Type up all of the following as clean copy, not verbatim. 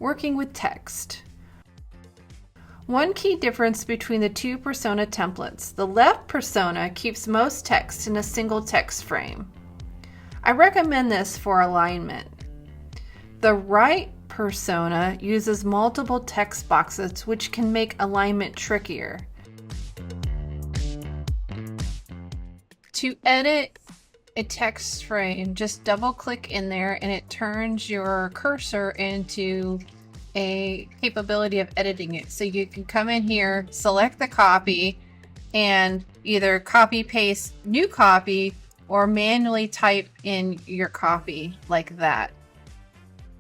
Working with text. One key difference between the two persona templates: the left persona keeps most text in a single text frame. I recommend this for alignment. The right persona uses multiple text boxes, which can make alignment trickier. To edit a text frame, just double click in there and it turns your cursor into a capability of editing it. So you can come in here, select the copy, and either copy paste new copy or manually type in your copy like that.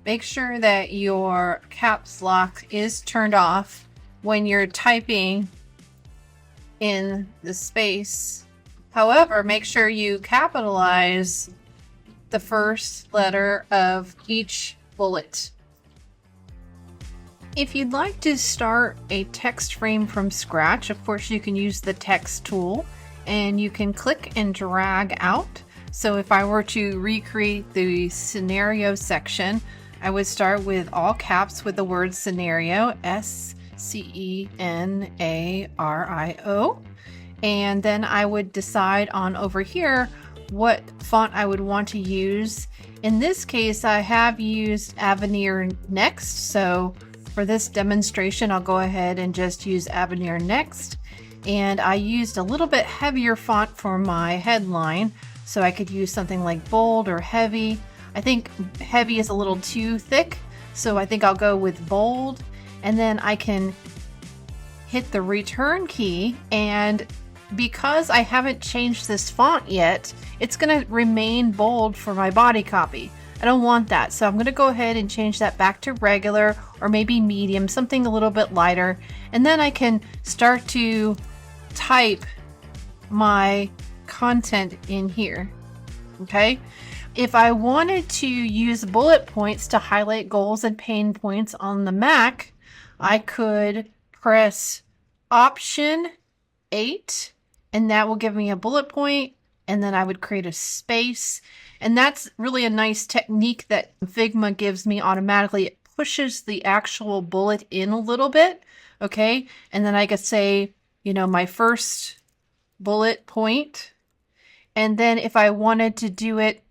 Make sure that your caps lock is turned off when you're typing in the space. However, make sure you capitalize the first letter of each bullet. If you'd like to start a text frame from scratch, of course you can use the text tool and you can click and drag out. So if I were to recreate the scenario section, I would start with all caps with the word scenario, SCENARIO. And then I would decide on over here what font I would want to use. In this case, I have used Avenir Next. So for this demonstration, I'll go ahead and just use Avenir Next. And I used a little bit heavier font for my headline. So I could use something like bold or heavy. I think heavy is a little too thick. So I think I'll go with bold. And then I can hit the return key, and because I haven't changed this font yet, it's going to remain bold for my body copy. I don't want that, so I'm going to go ahead and change that back to regular or maybe medium, something a little bit lighter, and then I can start to type my content in here. Okay? If I wanted to use bullet points to highlight goals and pain points on the Mac, I could press Option 8, and that will give me a bullet point, and then I would create a space. And that's really a nice technique that Figma gives me automatically. It pushes the actual bullet in a little bit, okay? And then I could say, you know, my first bullet point. And then if I wanted to do it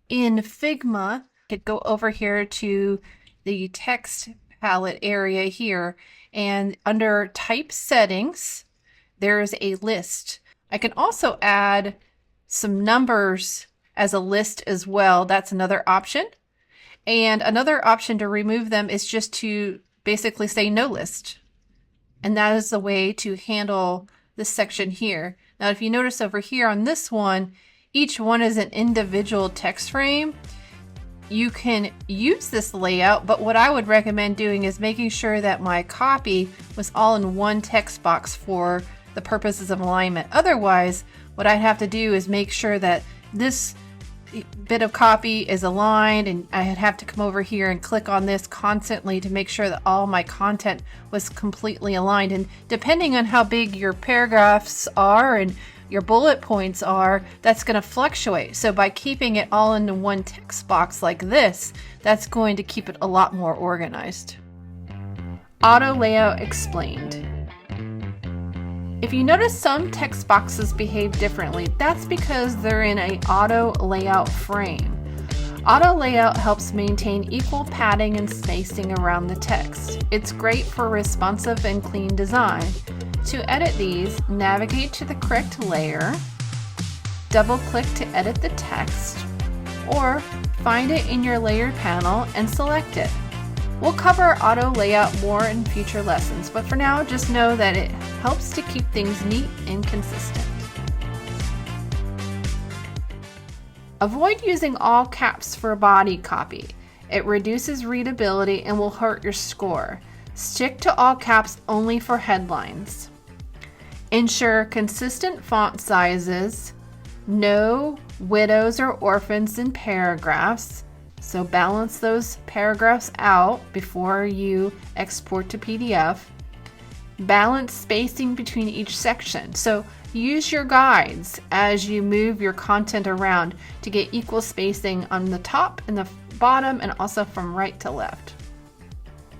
in Figma, I could go over here to the text palette area here, and under type settings, there's a list. I can also add some numbers as a list as well. That's another option. And another option to remove them is just to basically say no list. And that is the way to handle this section here. Now, if you notice over here on this one, each one is an individual text frame. You can use this layout, but what I would recommend doing is making sure that my copy was all in one text box for the purposes of alignment. Otherwise, what I'd have to do is make sure that this bit of copy is aligned, and I'd have to come over here and click on this constantly to make sure that all my content was completely aligned. And depending on how big your paragraphs are and your bullet points are, that's going to fluctuate. So by keeping it all into one text box like this, that's going to keep it a lot more organized. Auto layout explained. If you notice some text boxes behave differently, that's because they're in an auto layout frame. Auto layout helps maintain equal padding and spacing around the text. It's great for responsive and clean design. To edit these, navigate to the correct layer, double-click to edit the text, or find it in your layer panel and select it. We'll cover auto layout more in future lessons, but for now, just know that it helps to keep things neat and consistent. Avoid using all caps for body copy. It reduces readability and will hurt your score. Stick to all caps only for headlines. Ensure consistent font sizes, no widows or orphans in paragraphs, so balance those paragraphs out before you export to PDF. Balance spacing between each section, so use your guides as you move your content around to get equal spacing on the top and the bottom, and also from right to left.